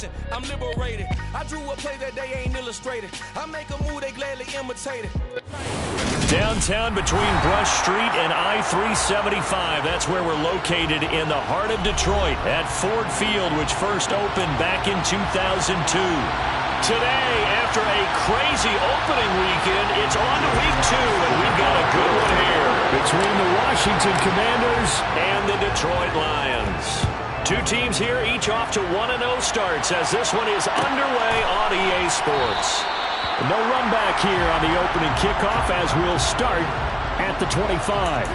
attention, I'm liberated. I drew a play that they ain't illustrated. I make a move, they gladly imitate it. Downtown between Brush Street and I-375. That's where we're located in the heart of Detroit at Ford Field, which first opened back in 2002. Today, after a crazy opening weekend, it's on to week 2, and we've got a good one here between the Washington Commanders and the Detroit Lions. Two teams here, each off to 1-0 starts as this one is underway on EA Sports. No run back here on the opening kickoff as we'll start at the 25.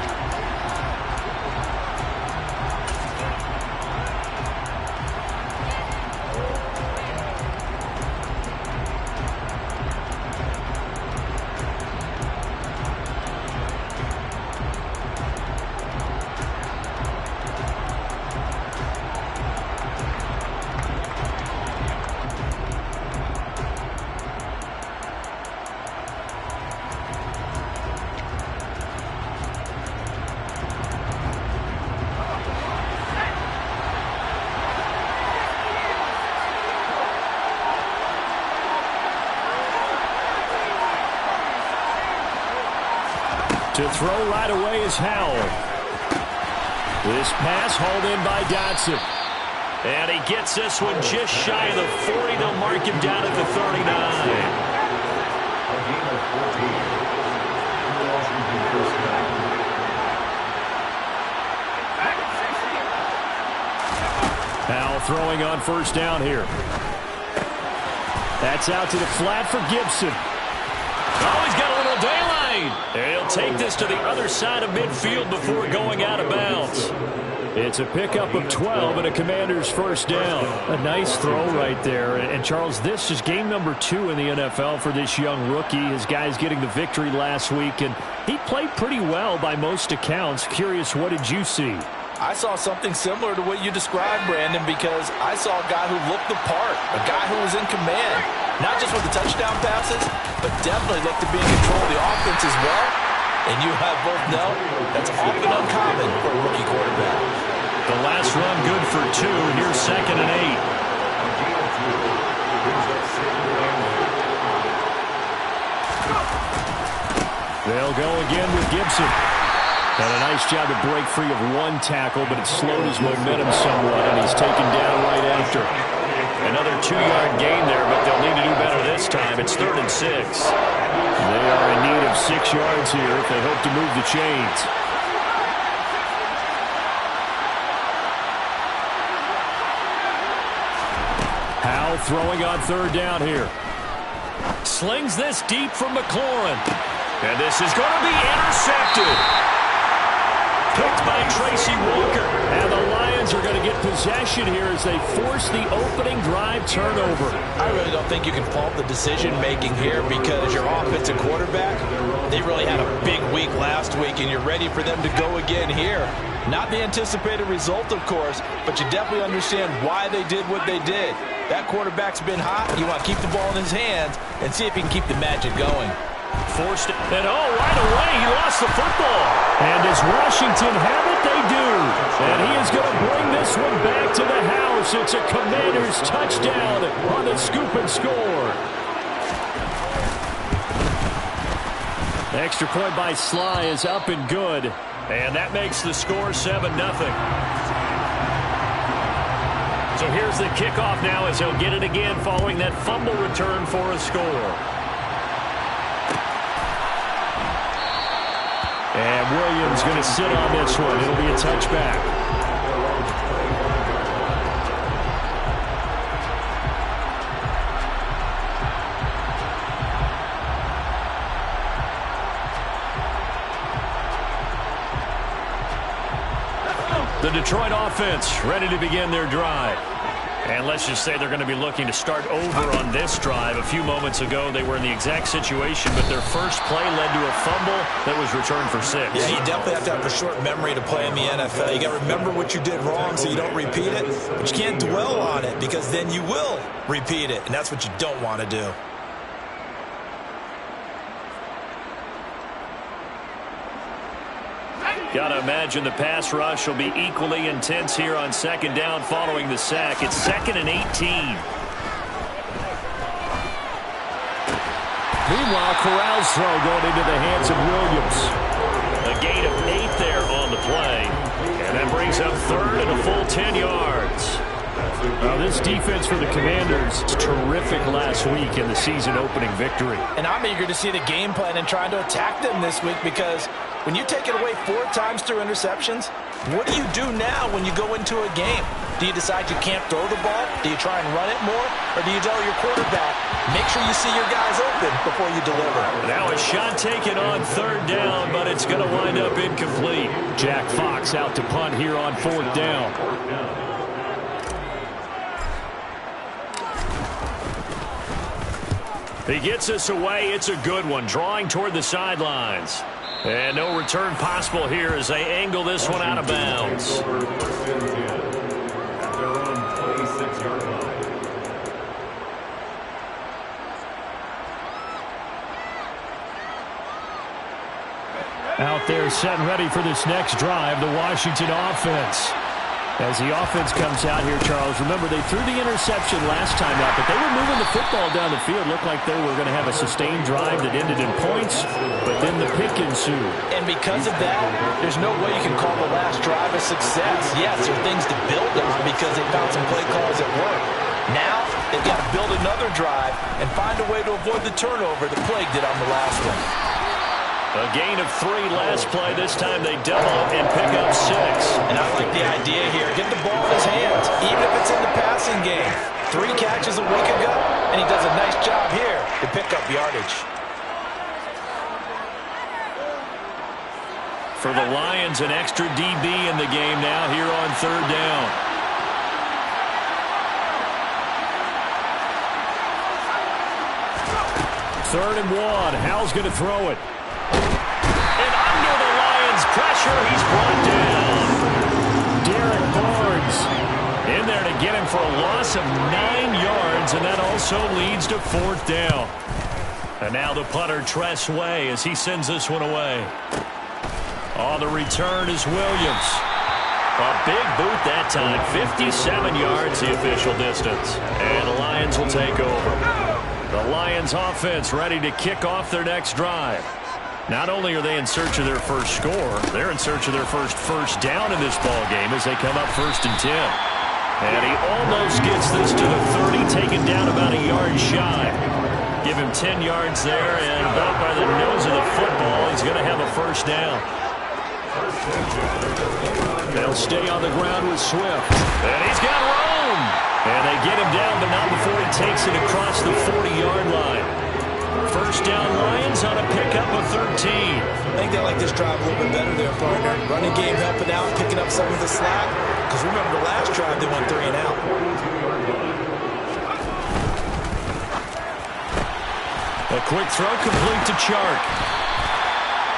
To throw right away is Howell. This pass hauled in by Dotson. And he gets this one just shy of the 40. They'll mark him down at the 39. Howell throwing on first down here. That's out to the flat for Gibson. Oh, he's got a little daylight. He'll take this to the other side of midfield before going out of bounds. It's a pickup of 12 and a Commander's first down. A nice throw right there. And Charles, this is game number 2 in the NFL for this young rookie. His guys getting the victory last week, and he played pretty well by most accounts. Curious, what did you see? I saw something similar to what you described, Brandon, because I saw a guy who looked the part, a guy who was in command, not just with the touchdown passes, but definitely looked to be in control of the offense as well. And you and I both know that's often uncommon for a rookie quarterback. The last run good for 2. Here's 2nd and 8. They'll go again with Gibson. And a nice job to break free of one tackle, but it slowed his momentum somewhat, and he's taken down right after. Another 2-yard gain there, but they'll need to do better this time. It's 3rd and 6. They are in need of 6 yards here if they hope to move the chains. Howell throwing on 3rd down here. Slings this deep from McLaurin. And this is going to be intercepted. Picked by Tracy Walker. And the Lions are going to get possession here as they force the opening drive turnover. I really don't think you can fault the decision-making here because your offensive quarterback, they really had a big week last week, and you're ready for them to go again here. Not the anticipated result, of course, but you definitely understand why they did what they did. That quarterback's been hot. You want to keep the ball in his hands and see if he can keep the magic going. Forced it. And right away, he lost the football. And does Washington have it? They do. And he is going to bring this one back to the house. It's a Commanders touchdown on the scoop and score. The extra point by Sly is up and good. And that makes the score 7-0. So here's the kickoff now as he'll get it again following that fumble return for a score. And Williams going to sit on this one. It'll be a touchback. The Detroit offense ready to begin their drive. And let's just say they're going to be looking to start over on this drive. A few moments ago, they were in the exact situation, but their first play led to a fumble that was returned for 6. Yeah, you definitely have to have a short memory to play in the NFL. You got to remember what you did wrong so you don't repeat it, but you can't dwell on it because then you will repeat it, and that's what you don't want to do. Got to imagine the pass rush will be equally intense here on second down following the sack. It's 2nd and 18. Meanwhile, Corral's throw going into the hands of Williams. A gain of 8 there on the play. And that brings up 3rd and a full 10 yards. This defense for the Commanders is terrific last week in the season-opening victory. And I'm eager to see the game plan and trying to attack them this week, because when you take it away 4 times through interceptions, what do you do now when you go into a game? Do you decide you can't throw the ball? Do you try and run it more? Or do you tell your quarterback, make sure you see your guys open before you deliver? Now a shot taken on 3rd down, but it's going to wind up incomplete. Jack Fox out to punt here on 4th down. He gets us away. It's a good one. Drawing toward the sidelines. And no return possible here as they angle this one out of bounds. Out there set and ready for this next drive, the Washington offense. As the offense comes out here, Charles, remember they threw the interception last time out, but they were moving the football down the field. Looked like they were going to have a sustained drive that ended in points, but then the pick ensued. And because of that, there's no way you can call the last drive a success. Yes, there are things to build on because they found some play calls that work. Now, they've got to build another drive and find a way to avoid the turnover that plagued it on the last one. A gain of 3 last play. This time they double it and pick up 6. And I like the idea here. Get the ball in his hands, even if it's in the passing game. 3 catches a week ago, and he does a nice job here to pick up yardage. For the Lions, an extra DB in the game now here on 3rd down. Third and 1. Howell's going to throw it. And under the Lions' pressure, he's brought down. Derek Barnes in there to get him for a loss of 9 yards, and that also leads to 4th down. And now the punter, Tress Way, as he sends this one away. On the return is Williams. A big boot that time, 57 yards the official distance. And the Lions will take over. The Lions offense ready to kick off their next drive. Not only are they in search of their first score, they're in search of their first down in this ball game as they come up 1st and 10. And he almost gets this to the 30, taken down about a yard shy. Give him 10 yards there, and about by the nose of the football, he's going to have a 1st down. They'll stay on the ground with Swift. And he's got room. And they get him down, but not before he takes it across the 40-yard line. 1st down Lions on a pickup of 13. I think they like this drive a little bit better there, partner. Running game helping out, picking up some of the slack. Because remember the last drive, they went 3 and out. A quick throw complete to Chark.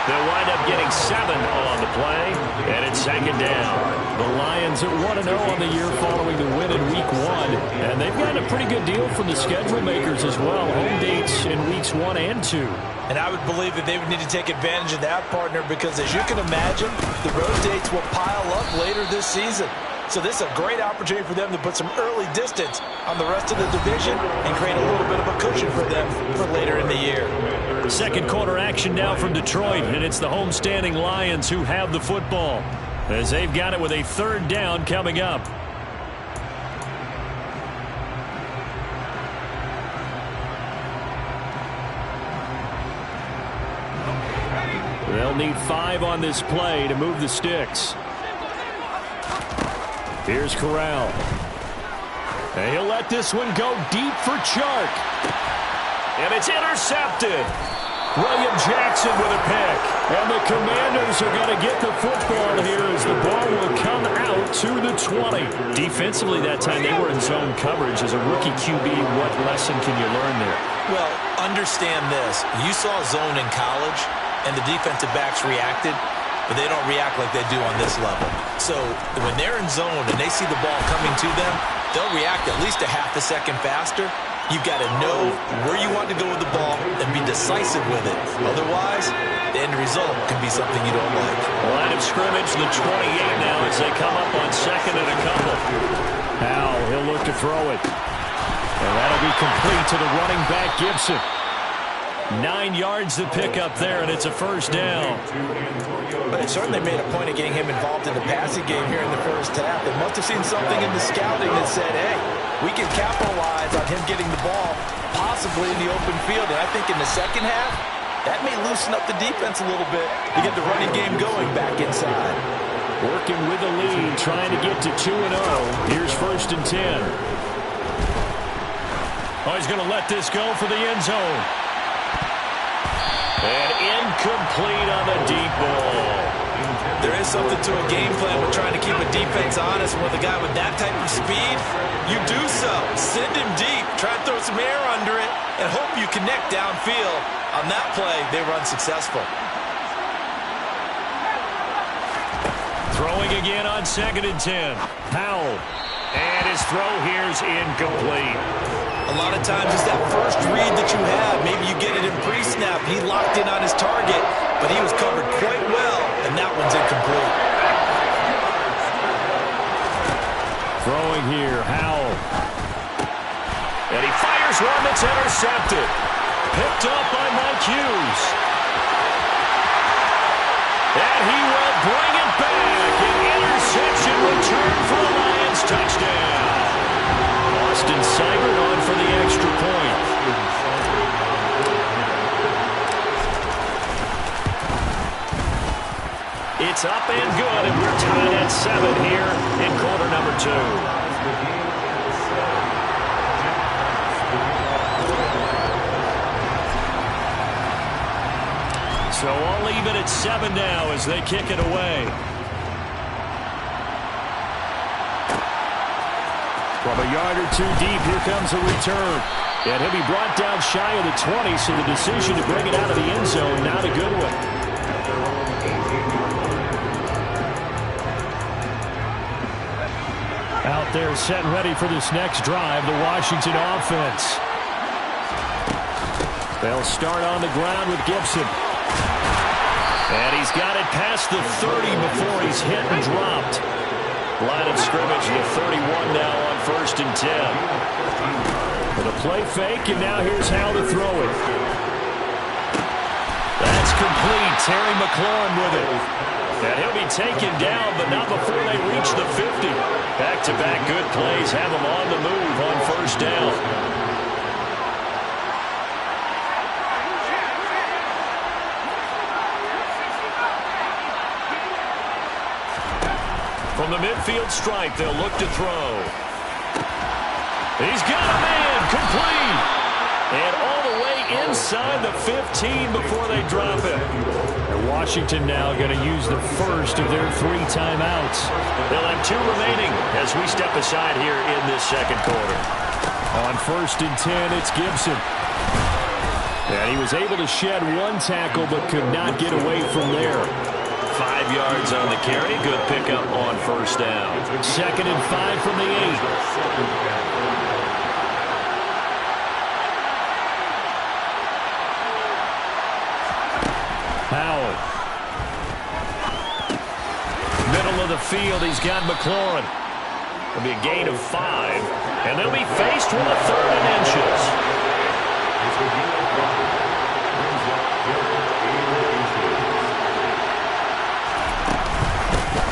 They'll wind up getting 7 on the play, and it's 2nd down. The Lions at 1-0 on the year following the win in Week 1. And they've gotten a pretty good deal from the schedule makers as well. Home dates in Weeks 1 and 2. And I would believe that they would need to take advantage of that, partner, because as you can imagine, the road dates will pile up later this season. So this is a great opportunity for them to put some early distance on the rest of the division and create a little bit of a cushion for them for later in the year. Second quarter action now from Detroit, and it's the homestanding Lions who have the football as they've got it with a 3rd down coming up. They'll need 5 on this play to move the sticks. Here's Corral. And he'll let this one go deep for Chark. And it's intercepted. William Jackson with a pick. And the Commanders are going to get the football here as the ball will come out to the 20. Defensively that time they were in zone coverage. As a rookie QB, what lesson can you learn there? Well, understand this. You saw zone in college, and the defensive backs reacted, but they don't react like they do on this level. So when they're in zone and they see the ball coming to them, they'll react at least a half a second faster. You've got to know where you want to go with the ball and be decisive with it. Otherwise, the end result can be something you don't like. Line of scrimmage, the 28 now as they come up on second and a couple. Now he'll look to throw it. And that'll be complete to the running back, Gibson. 9 yards to pick up there, and it's a first down. But it certainly made a point of getting him involved in the passing game here in the first half. They must have seen something in the scouting that said, hey, we can capitalize on him getting the ball, possibly in the open field. And I think in the second half, that may loosen up the defense a little bit to get the running game going back inside. Working with the lead, trying to get to 2-0. Here's 1st and 10. Oh, he's going to let this go for the end zone. And incomplete on the deep ball. There is something to a game plan with trying to keep a defense honest. With a guy with that type of speed, you do so. Send him deep. Try and throw some air under it and hope you connect downfield. On that play, they were unsuccessful. Throwing again on 2nd and 10. Powell. And his throw here's incomplete. A lot of times it's that first read that you have. Maybe you get it in pre-snap. He locked in on his target, but he was covered quite well, and that one's incomplete. Throwing here, Howell. And he fires one that's intercepted. Picked up by Mike Hughes. And he will bring it back. An interception return for the Lions touchdown. Austin Seibert on for the extra point. It's up and good, and we're tied at 7 here in quarter number 2. So all even at 7 now as they kick it away. From a yard or 2 deep, here comes a return. And he'll be brought down shy of the 20, so the decision to bring it out of the end zone, not a good one. Out there set and ready for this next drive, the Washington offense. They'll start on the ground with Gibson. And he's got it past the 30 before he's hit and dropped. Line of scrimmage, the 31 now on 1st and 10. With a play fake, and now here's how to throw it. That's complete. Terry McLaurin with it. And he'll be taken down, but not before they reach the 50. Back-to-back good plays have him on the move on 1st down. From the midfield stripe, they'll look to throw. He's got a man, complete. And all the way inside the 15 before they drop it. And Washington now going to use the first of their 3 timeouts. They'll have 2 remaining as we step aside here in this second quarter. On 1st and 10, it's Gibson. And he was able to shed 1 tackle but could not get away from there. 5 yards on the carry. Good pickup on 1st down. 2nd and 5 from the 8. Powell. Middle of the field, he's got McLaurin. It'll be a gain of 5. And they'll be faced with a 3rd and inches.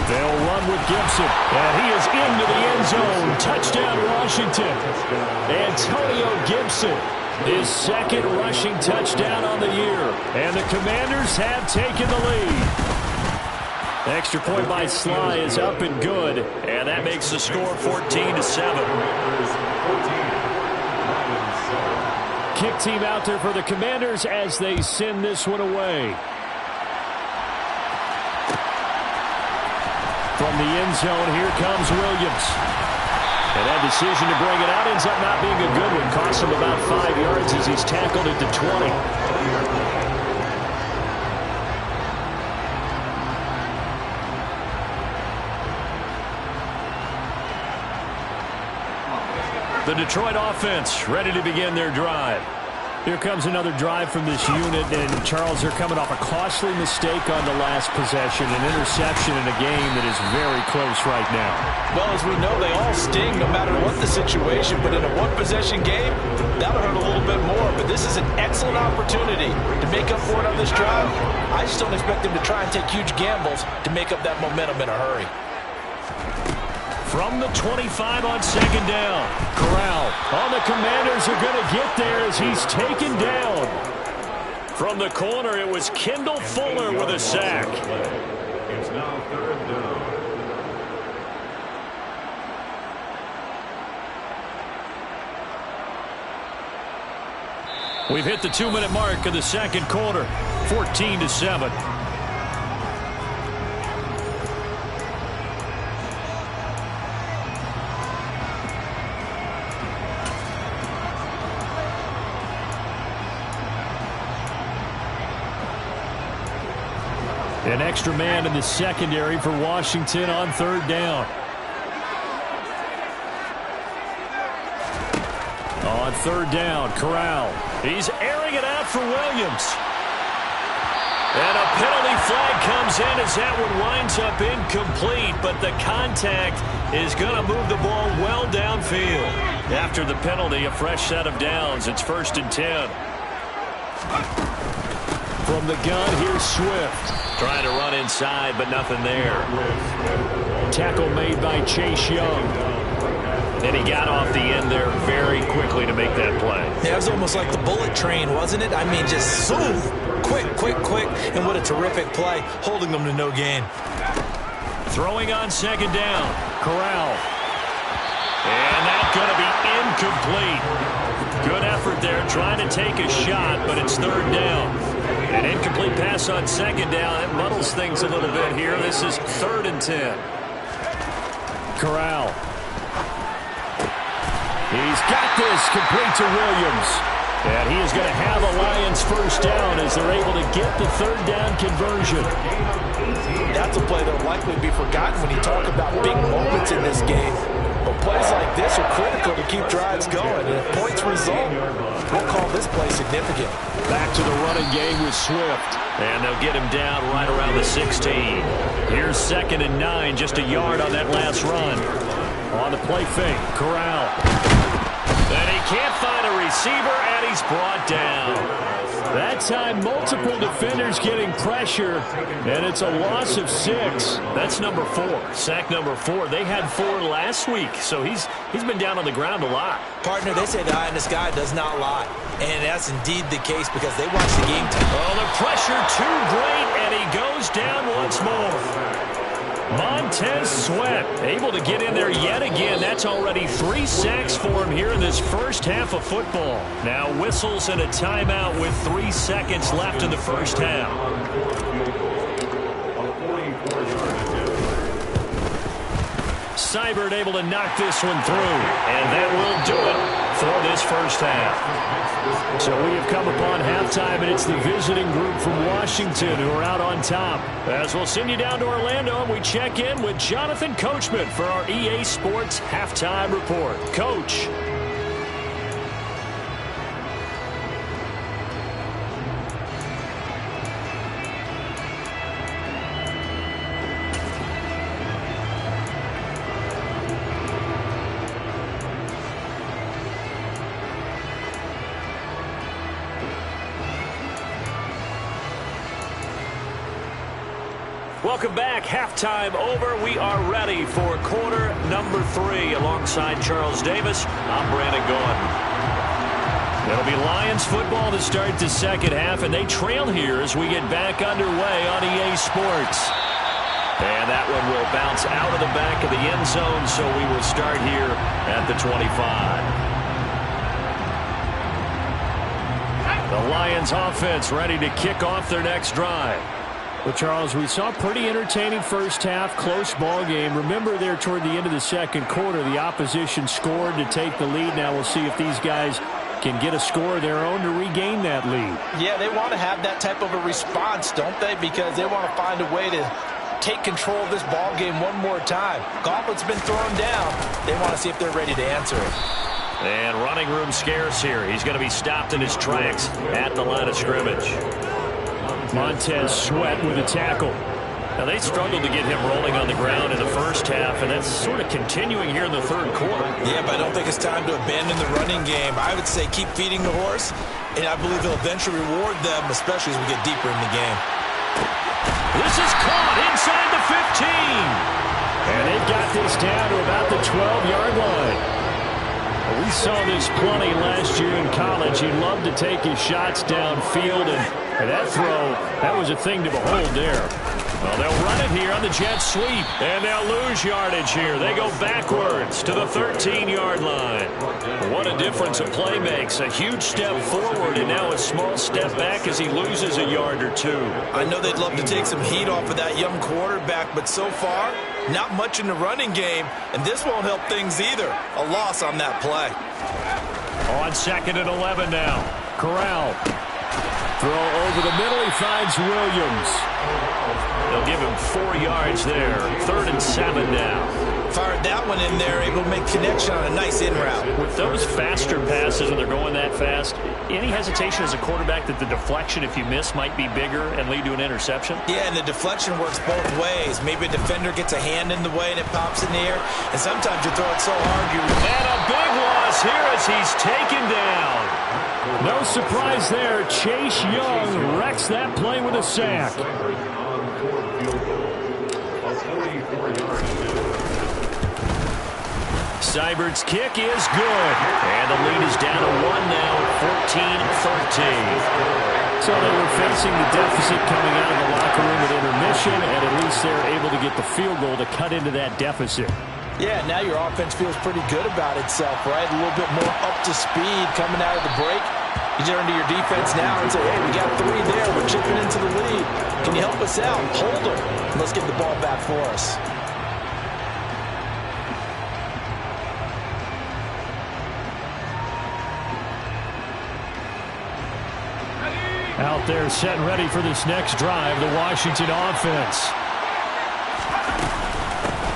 They'll run with Gibson. And he is into the end zone. Touchdown, Washington. Antonio Gibson. His 2nd rushing touchdown on the year. And the Commanders have taken the lead. Extra point by Sly is up and good. And that makes the score 14-7. Kick team out there for the Commanders as they send this one away. From the end zone, here comes Williams. And that decision to bring it out ends up not being a good one. Costs him about 5 yards as he's tackled at the 20. The Detroit offense ready to begin their drive. Here comes another drive from this unit, and Charles, they're coming off a costly mistake on the last possession, an interception in a game that is very close right now. Well, as we know, they all sting no matter what the situation, but in a one-possession game, that'll hurt a little bit more, but this is an excellent opportunity to make up for it on this drive. I just don't expect them to try and take huge gambles to make up that momentum in a hurry. From the 25 on second down. Corral. Oh, the Commanders are going to get there as he's taken down. From the corner, it was Kendall Fuller with a sack. It's now third down. We've hit the 2-minute mark of the second quarter, 14-7. An extra man in the secondary for Washington on third down. On third down, Corral. He's airing it out for Williams. And a penalty flag comes in as that one winds up incomplete, but the contact is going to move the ball well downfield. After the penalty, a fresh set of downs. It's 1st and 10. From the gun, here's Swift. Trying to run inside, but nothing there. Tackle made by Chase Young. And he got off the end there very quickly to make that play. Yeah, it was almost like the bullet train, wasn't it? I mean, just zoom. Quick, and what a terrific play, holding them to no gain. Throwing on second down. Corral. And that's going to be incomplete. Good effort there, trying to take a shot, but it's third down. An incomplete pass on second down. It muddles things a little bit here. This is 3rd and 10. Corral. He's got this complete to Williams. And he is going to have a Lions first down as they're able to get the third down conversion. That's a play that will likely be forgotten when you talk about big moments in this game. But plays like this are critical to keep drives going. And if points result, we'll call this play significant. Back to the running game with Swift. And they'll get him down right around the 16. Here's 2nd and 9, just a yard on that last run. On the play fake, Corral. And he can't find a receiver, and he's brought down. That time, multiple defenders getting pressure, and it's a loss of 6. That's number 4, sack number 4. They had 4 last week, so he's been down on the ground a lot. Partner, they say the eye in the sky does not lie, and that's indeed the case because they watch the game tape. Oh, the pressure too great, and he goes down once more. Montez Sweat able to get in there yet again. That's already 3 sacks for him here in this first half of football. Now whistles and a timeout with 3 seconds left in the first half. Seibert able to knock this one through, and that will do it for this first half. So we have come upon halftime, and it's the visiting group from Washington who are out on top. As we'll send you down to Orlando, and we check in with Jonathan Coachman for our EA Sports Halftime Report. Coach. Welcome back. Halftime over. We are ready for quarter number 3. Alongside Charles Davis, I'm Brandon Gordon. It'll be Lions football to start the second half, and they trail here as we get back underway on EA Sports. And that one will bounce out of the back of the end zone, so we will start here at the 25. The Lions offense ready to kick off their next drive. Well, Charles, we saw a pretty entertaining first half, close ball game. Remember there toward the end of the second quarter, the opposition scored to take the lead. Now we'll see if these guys can get a score of their own to regain that lead. Yeah, they want to have that type of a response, don't they? Because they want to find a way to take control of this ball game one more time. Gauntlet's been thrown down. They want to see if they're ready to answer it. And running room scarce here. He's going to be stopped in his tracks at the line of scrimmage. Montez Sweat with a tackle. Now, they struggled to get him rolling on the ground in the first half, and that's sort of continuing here in the third quarter. Yeah, but I don't think it's time to abandon the running game. I would say keep feeding the horse, and I believe he'll eventually reward them, especially as we get deeper in the game. This is caught inside the 15. And they've got this down to about the 12-yard line. We saw this plenty last year in college. He loved to take his shots downfield, and that throw, that was a thing to behold there. Well, they'll run it here on the jet sweep, and they'll lose yardage here. They go backwards to the 13-yard line. What a difference a play makes. A huge step forward, and now a small step back as he loses a yard or two. I know they'd love to take some heat off of that young quarterback, but so far, not much in the running game, and this won't help things either. A loss on that play. On 2nd and 11 now. Corral. Throw over the middle. He finds Williams. They'll give him 4 yards there. 3rd and 7 now. Fired that one in there, able to make connection on a nice in route. With those faster passes when they're going that fast, any hesitation as a quarterback that the deflection, if you miss, might be bigger and lead to an interception? Yeah, and the deflection works both ways. Maybe a defender gets a hand in the way and it pops in the air, and sometimes you throw it so hard you... And a big loss here as he's taken down. No surprise there. Chase Young wrecks that play with a sack. Seibert's kick is good. And the lead is down to 1 now, 14-13. So they were facing the deficit coming out of the locker room at intermission, and at least they're able to get the field goal to cut into that deficit. Yeah, now your offense feels pretty good about itself, right? A little bit more up to speed coming out of the break. You turn to your defense now and say, hey, we got 3 there. We're chipping into the lead. Can you help us out? Hold them. Let's get the ball back for us. Out there set and ready for this next drive, the Washington offense.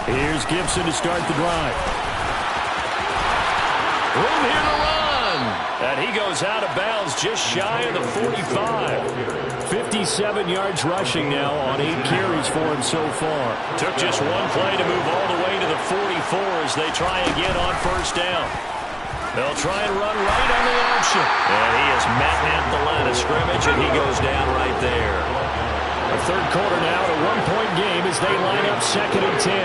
Here's Gibson to start the drive. Room here to run. And he goes out of bounds just shy of the 45. 57 yards rushing now on 8 carries for him so far. Took just one play to move all the way to the 44 as they try again on first down. They'll try and run right on the option. And he is met at the line of scrimmage, and he goes down right there. The third quarter now, a 1-point game as they line up 2nd and 10.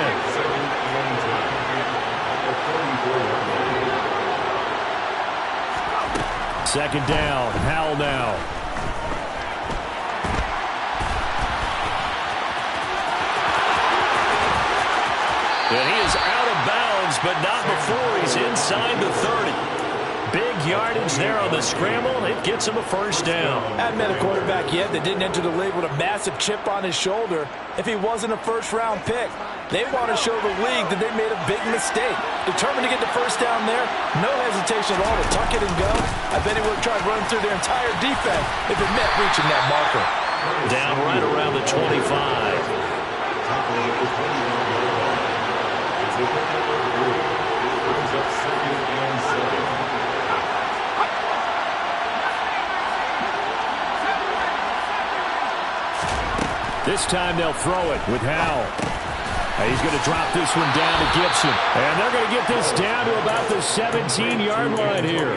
Second down, Howell now. And he is out of bounds, but not before he's inside the 30. Big yardage there on the scramble. It gets him a first down. I haven't met a quarterback yet that didn't enter the league with a massive chip on his shoulder if he wasn't a first-round pick. They want to show the league that they made a big mistake. Determined to get the first down there, no hesitation at all to tuck it and go. I bet he would have tried running through their entire defense if it meant reaching that marker. Down right around the 25. This time they'll throw it with Howell. He's going to drop this one down to Gibson. And they're going to get this down to about the 17-yard line here.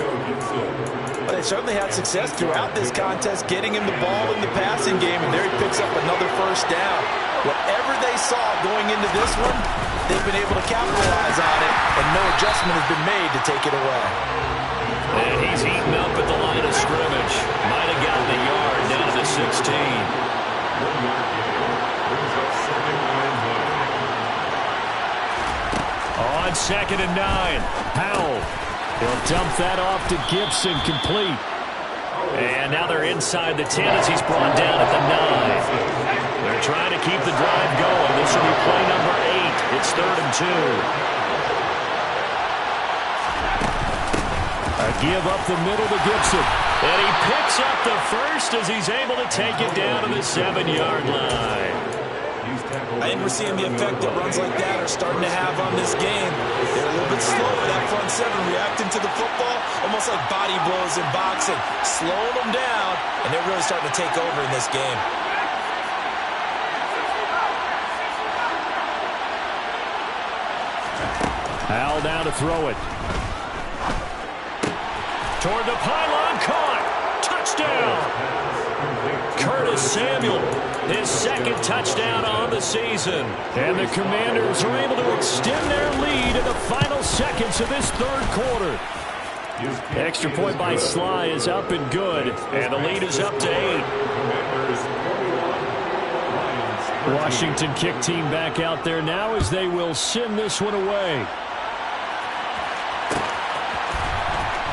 Well, they certainly had success throughout this contest getting him the ball in the passing game, and there he picks up another first down. Whatever they saw going into this one, they've been able to capitalize on it, and no adjustment has been made to take it away. And he's eaten up at the line of scrimmage. Might have gotten a yard down to the 16. On 2nd and 9, Howell. He'll dump that off to Gibson, complete. And now they're inside the 10 as he's brought down at the 9. They're trying to keep the drive going. This will be play number 8. It's 3rd and 2. A give up the middle to Gibson. And he picks up the first as he's able to take it down to the 7-yard line. I think we're seeing the effect that runs like that are starting to have on this game. They're a little bit bit slow with that front seven reacting to the football, almost like body blows in boxing, slowing them down, and they're really starting to take over in this game. Hal now to throw it. Toward the pylon, caught. Touchdown. Curtis Samuel, his second touchdown on the season. And the Commanders are able to extend their lead in the final seconds of this third quarter. Extra point by Sly is up and good, and the lead is up to 8. Washington kick team back out there now as they will send this one away.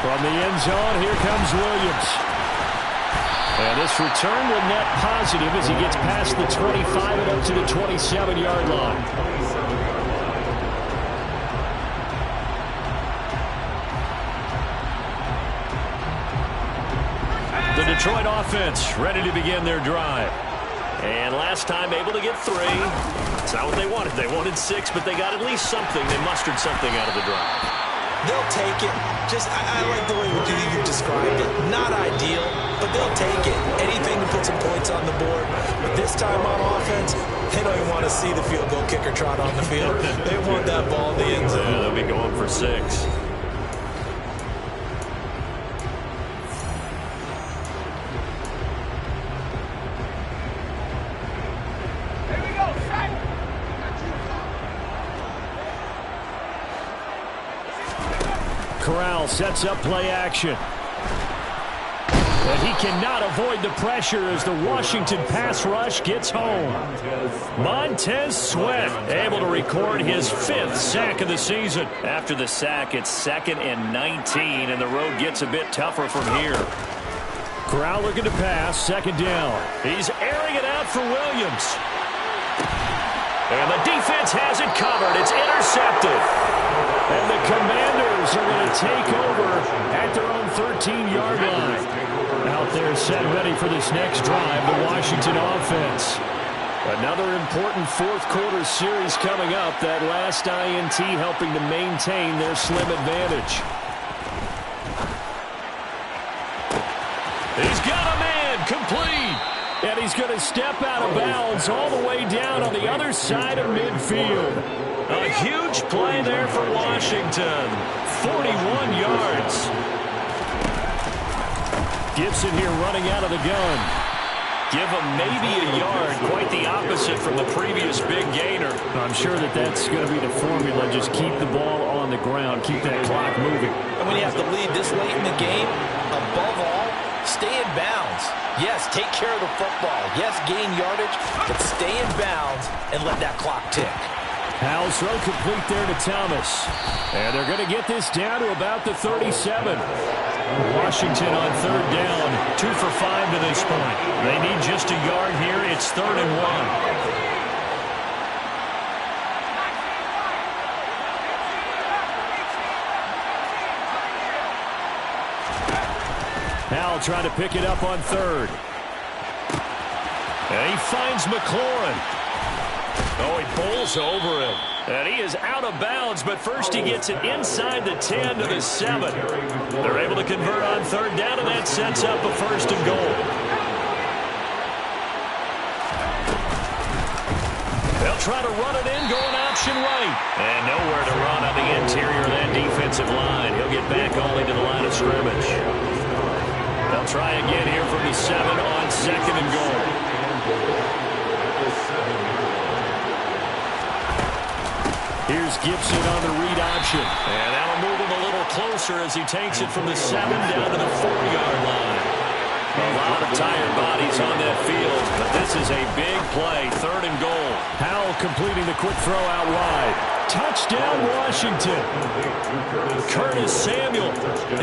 From the end zone, here comes Williams. And this return will net positive as he gets past the 25 and up to the 27-yard line. The Detroit offense ready to begin their drive. And last time able to get 3. It's not what they wanted. They wanted 6, but they got at least something. They mustered something out of the drive. They'll take it. I like the way you described it. Not ideal, but they'll take it. Anything to put some points on the board. But this time on offense, they don't even want to see the field goal kicker trot on the field. They want that ball in the end zone. Yeah, they'll be going for 6. Corral sets up play action. But he cannot avoid the pressure as the Washington pass rush gets home. Montez Sweat able to record his 5th sack of the season. After the sack, it's 2nd and 19, and the road gets a bit tougher from here. Corral looking to pass, 2nd down. He's airing it out for Williams. And the defense has it covered. It's intercepted. And the Commanders are going to take over at their own 13-yard line. Out there set ready for this next drive, the Washington offense. Another important fourth-quarter series coming up. That last INT helping to maintain their slim advantage. He's got a man, complete. And he's going to step out of bounds all the way down on the other side of midfield. A huge play there for Washington. 41 yards. Gibson here running out of the gun. Give him maybe a yard. Quite the opposite from the previous big gainer. I'm sure that's going to be the formula. Just keep the ball on the ground. Keep that clock moving. And when you have to lead this late in the game, above all, stay in bounds. Yes, take care of the football. Yes, gain yardage, but stay in bounds and let that clock tick. Howell's throw complete there to Thomas. And they're going to get this down to about the 37. Washington on 3rd down. 2 for 5 to this point. They need just a yard here. It's 3rd and 1. Howell trying to pick it up on 3rd. And he finds McLaurin. Oh, he bowls over him. And he is out of bounds, but first he gets it inside the 10 to the 7. They're able to convert on 3rd down, and that sets up a 1st and goal. They'll try to run it in, going option right. And nowhere to run on the interior of that defensive line. He'll get back only to the line of scrimmage. They'll try again here from the 7 on 2nd and goal. Here's Gibson on the read option. And that'll move him a little closer as he takes it from the 7 down to the 4-yard line. A lot of tired bodies on that field, but this is a big play. 3rd and goal. Howell completing the quick throw out wide. Touchdown, Washington. Curtis Samuel,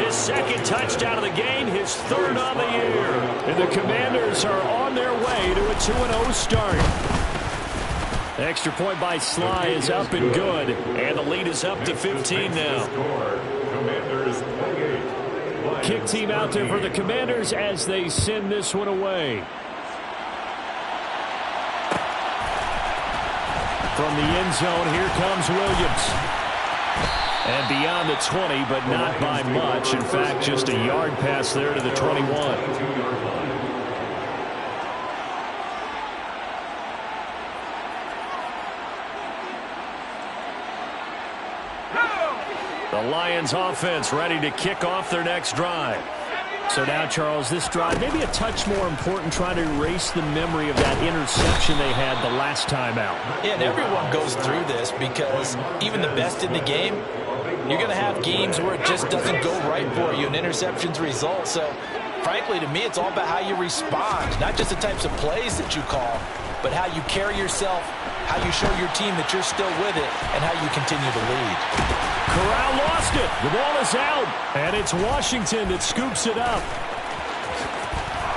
his 2nd touchdown of the game, his 3rd on the year. And the Commanders are on their way to a 2-0 start. Extra point by Sly is up and good. And the lead is up to 15 now. Kick team out there for the Commanders as they send this one away. From the end zone, here comes Williams. And beyond the 20, but not by much. In fact, just a yard pass there to the 21. The Lions offense ready to kick off their next drive. So now, Charles, this drive maybe a touch more important, trying to erase the memory of that interception they had the last time out. Yeah, and everyone goes through this because even the best in the game, you're going to have games where it just doesn't go right for you, and interceptions result. So, frankly, to me, it's all about how you respond, not just the types of plays that you call, but how you carry yourself, how you show your team that you're still with it, and how you continue to lead. Corral lost it. The ball is out, and it's Washington that scoops it up.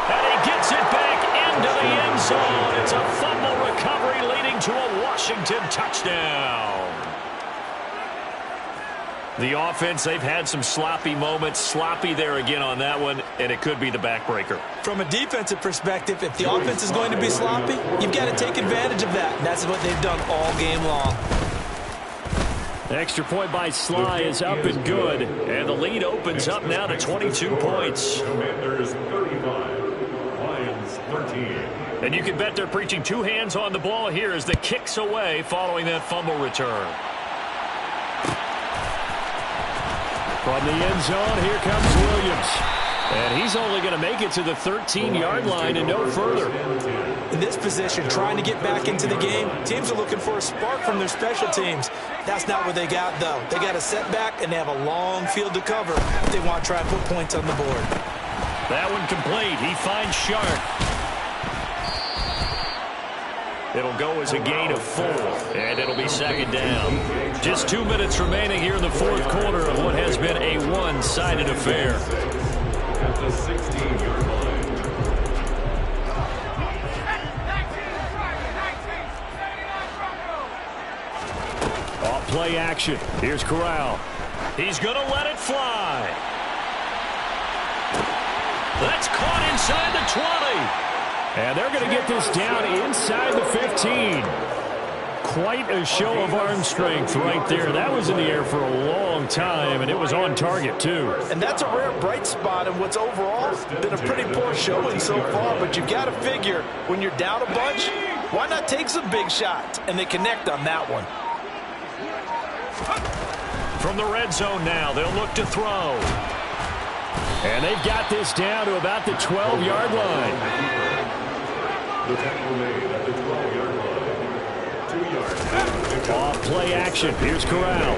And he gets it back into the end zone. It's a fumble recovery leading to a Washington touchdown. The offense, they've had some sloppy moments. Sloppy there again on that one, and it could be the backbreaker. From a defensive perspective, if the offense is going to be sloppy, you've got to take advantage of that. And that's what they've done all game long. The extra point by Sly is up and good. And the lead opens up now to 22 points. Commanders 35, Lions 13. And you can bet they're preaching two hands on the ball here as the kick's away following that fumble return. From the end zone, here comes Williams. And he's only going to make it to the 13-yard line and no further. In this position, trying to get back into the game, teams are looking for a spark from their special teams. That's not what they got, though. They got a setback, and they have a long field to cover if they want to try and put points on the board. That one complete. He finds Sharp. It'll go as a gain of 4, and it'll be second down. Just 2 minutes remaining here in the fourth quarter of what has been a one-sided affair. At the 16-yard line. Off play action. Here's Corral. He's going to let it fly. That's caught inside the 20. And they're going to get this down inside the 15. Quite a show of arm strength right there. That was in the air for a long time, and it was on target, too. And that's a rare bright spot in what's overall been a pretty poor showing so far. But you've got to figure, when you're down a bunch, why not take some big shots? And they connect on that one. From the red zone now, they'll look to throw. And they've got this down to about the 12-yard line. The tackle made at the 12-yard line. 2 yards. Off play action. Here's Corral.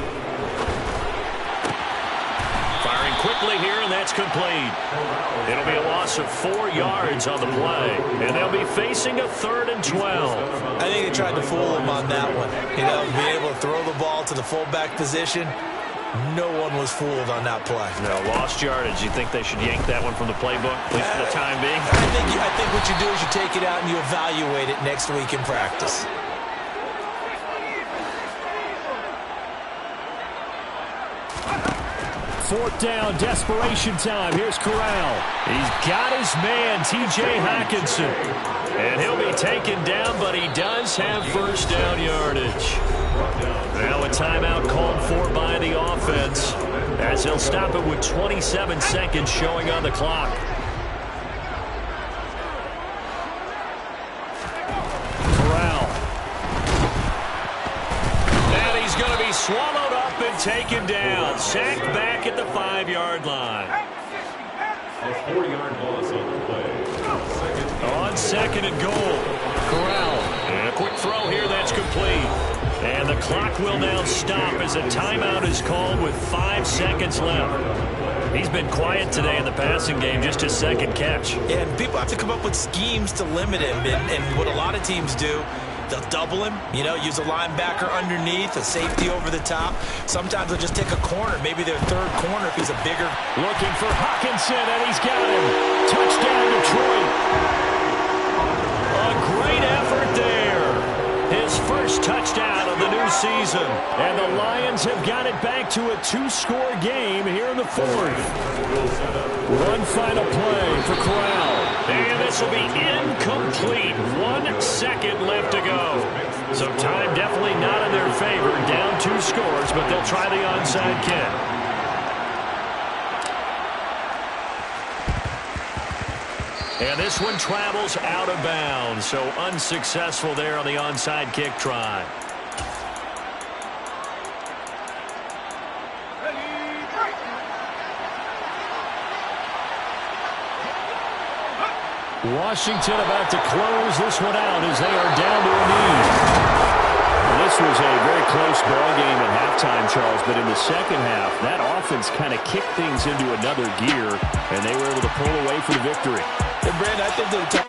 Firing quickly here, and that's complete. It'll be a loss of 4 yards on the play, and they'll be facing a 3rd and 12. I think they tried to fool him on that one. You know, being able to throw the ball to the fullback position. No one was fooled on that play. No, lost yardage. You think they should yank that one from the playbook, at least for the time being? I think what you do is you take it out and you evaluate it next week in practice. Fourth down, desperation time. Here's Corral. He's got his man, T.J. Hockenson. And he'll be taken down, but he does have first down yardage. Now a timeout called for by the offense, as he'll stop it with 27 seconds showing on the clock. Corral. And he's going to be swallowed up and taken down. Sacked back at the 5-yard line. A 4-yard loss on the play. On second and goal. Corral. And a quick throw here, that's complete. And the clock will now stop as a timeout is called with 5 seconds left. He's been quiet today in the passing game, just his second catch. Yeah, and people have to come up with schemes to limit him. And what a lot of teams do, they'll double him, you know, use a linebacker underneath, a safety over the top. Sometimes they'll just take a corner, maybe their third corner if he's a bigger. Looking for Hockenson, and he's got him. Touchdown, Detroit. A great effort there. His first touchdown of the new season. And the Lions have got it back to a 2-score game here in the fourth. One final play for Corral. And this will be incomplete. 1 second left to go. So time definitely not in their favor. Down 2 scores, but they'll try the onside kick. And this one travels out of bounds, so unsuccessful there on the onside kick try. Washington about to close this one out as they are down to a knee. This was a very close ball game at halftime, Charles, but in the second half, that offense kind of kicked things into another gear, and they were able to pull away for the victory. And Brandon, I think